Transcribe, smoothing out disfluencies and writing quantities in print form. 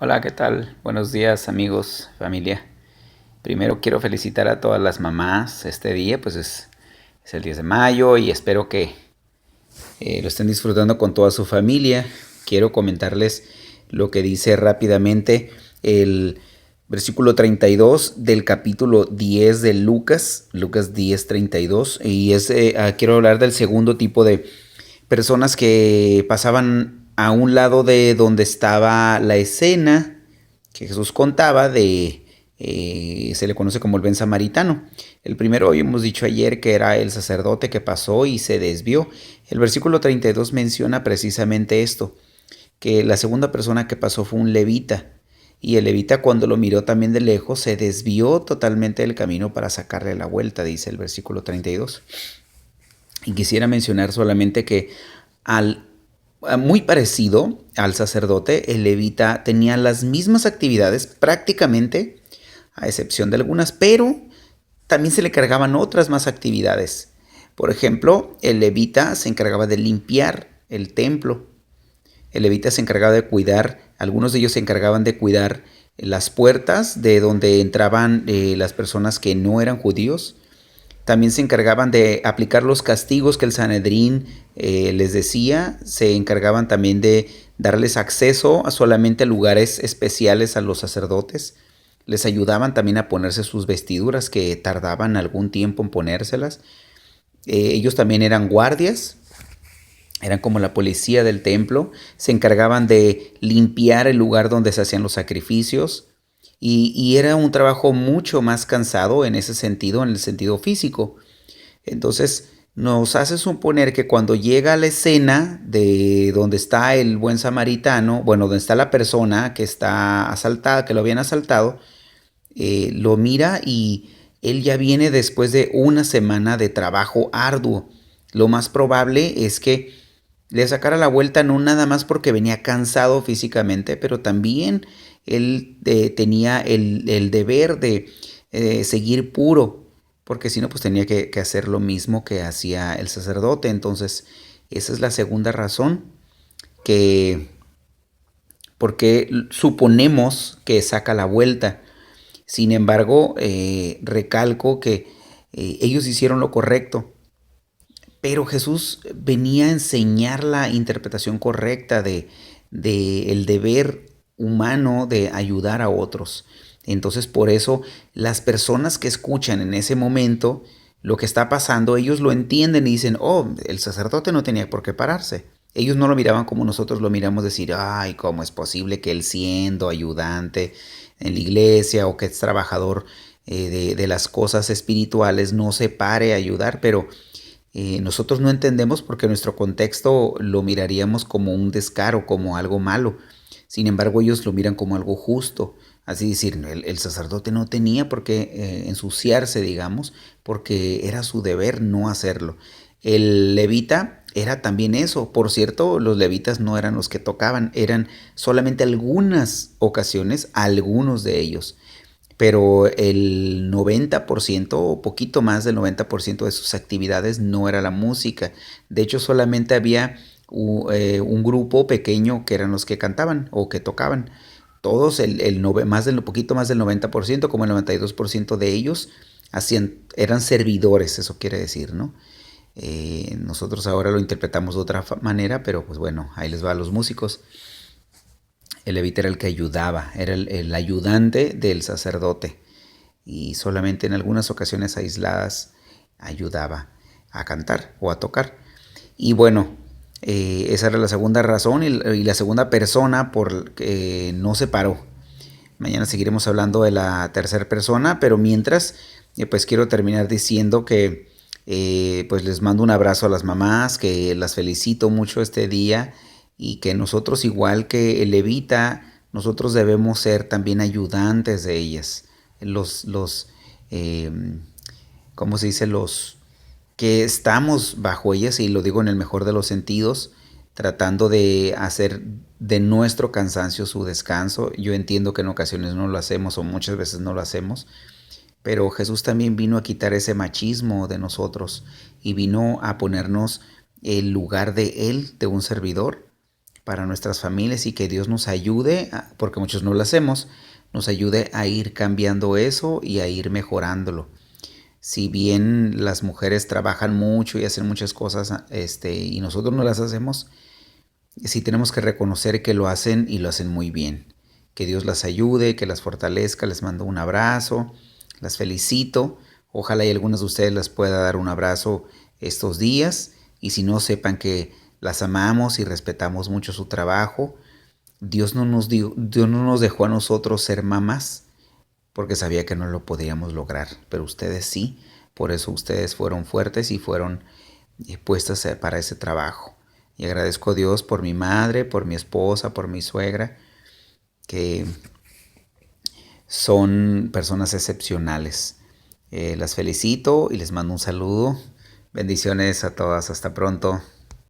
Hola, ¿qué tal? Buenos días, amigos, familia. Primero quiero felicitar a todas las mamás este día, es el 10 de mayo y espero que lo estén disfrutando con toda su familia. Quiero comentarles lo que dice rápidamente el versículo 32 del capítulo 10 de Lucas, Lucas 10:32, quiero hablar del segundo tipo de personas que pasaban a un lado de donde estaba la escena que Jesús contaba se le conoce como el buen samaritano. El primero, hoy hemos dicho ayer, que era el sacerdote que pasó y se desvió. El versículo 32 menciona precisamente esto, que la segunda persona que pasó fue un levita. Y el levita, cuando lo miró también de lejos, se desvió totalmente del camino para sacarle la vuelta, dice el versículo 32. Y quisiera mencionar solamente que al muy parecido al sacerdote, el levita tenía las mismas actividades prácticamente, a excepción de algunas, pero también se le cargaban otras más actividades. Por ejemplo, el levita se encargaba de limpiar el templo. El levita se encargaba de cuidar, algunos de ellos se encargaban de cuidar las puertas de donde entraban las personas que no eran judíos. También se encargaban de aplicar los castigos que el Sanedrín les decía. Se encargaban también de darles acceso a solamente lugares especiales a los sacerdotes. Les ayudaban también a ponerse sus vestiduras que tardaban algún tiempo en ponérselas. Ellos también eran guardias, eran como la policía del templo. Se encargaban de limpiar el lugar donde se hacían los sacrificios. Y era un trabajo mucho más cansado en ese sentido, en el sentido físico. Entonces nos hace suponer que cuando llega a la escena de donde está el buen samaritano, bueno, donde está la persona que está asaltada, que lo habían asaltado, lo mira y él ya viene después de una semana de trabajo arduo. Lo más probable es que le sacara la vuelta no nada más porque venía cansado físicamente, pero también él tenía el deber de seguir puro, porque si no, pues tenía que hacer lo mismo que hacía el sacerdote. Entonces, esa es la segunda razón que, porque suponemos que saca la vuelta. Sin embargo, recalco que ellos hicieron lo correcto, pero Jesús venía a enseñar la interpretación correcta de el deber humano de ayudar a otros. Entonces, por eso las personas que escuchan en ese momento lo que está pasando, ellos lo entienden y dicen, oh, el sacerdote no tenía por qué pararse. Ellos no lo miraban como nosotros lo miramos, decir, ay, ¿cómo es posible que él siendo ayudante en la iglesia o que es trabajador de las cosas espirituales no se pare a ayudar? Pero nosotros no entendemos porque nuestro contexto lo miraríamos como un descaro, como algo malo. Sin embargo, ellos lo miran como algo justo. Así decir, el sacerdote no tenía por qué ensuciarse, digamos, porque era su deber no hacerlo. El levita era también eso. Por cierto, los levitas no eran los que tocaban, eran solamente algunas ocasiones, algunos de ellos, pero el 90% o poquito más del 90% de sus actividades no era la música. De hecho, solamente había un grupo pequeño que eran los que cantaban o que tocaban. Todos, poquito más del 90%, como el 92% de ellos, eran servidores, eso quiere decir, ¿no? Nosotros ahora lo interpretamos de otra manera, pero pues bueno, ahí les va a los músicos. El levita era el que ayudaba, era el ayudante del sacerdote y solamente en algunas ocasiones aisladas ayudaba a cantar o a tocar. Y bueno, esa era la segunda razón y la segunda persona por que no se paró. Mañana seguiremos hablando de la tercera persona, pero mientras, pues quiero terminar diciendo que pues les mando un abrazo a las mamás, que las felicito mucho este día y que nosotros, igual que el levita, nosotros debemos ser también ayudantes de ellas. Eh, ¿Cómo se dice? Los que estamos bajo ellas, y lo digo en el mejor de los sentidos, tratando de hacer de nuestro cansancio su descanso. Yo entiendo que en ocasiones no lo hacemos o muchas veces no lo hacemos, pero Jesús también vino a quitar ese machismo de nosotros y vino a ponernos el lugar de Él, de un servidor, para nuestras familias y que Dios nos ayude, porque muchos no lo hacemos, nos ayude a ir cambiando eso y a ir mejorándolo. Si bien las mujeres trabajan mucho y hacen muchas cosas, y nosotros no las hacemos, sí tenemos que reconocer que lo hacen y lo hacen muy bien. Que Dios las ayude, que las fortalezca. Les mando un abrazo, las felicito. Ojalá y algunas de ustedes les pueda dar un abrazo estos días. Y si no, sepan que las amamos y respetamos mucho su trabajo. Dios no nos dejó a nosotros ser mamás porque sabía que no lo podíamos lograr, pero ustedes sí. Por eso ustedes fueron fuertes y fueron puestas para ese trabajo. Y agradezco a Dios por mi madre, por mi esposa, por mi suegra, que son personas excepcionales. Las felicito y les mando un saludo. Bendiciones a todas. Hasta pronto.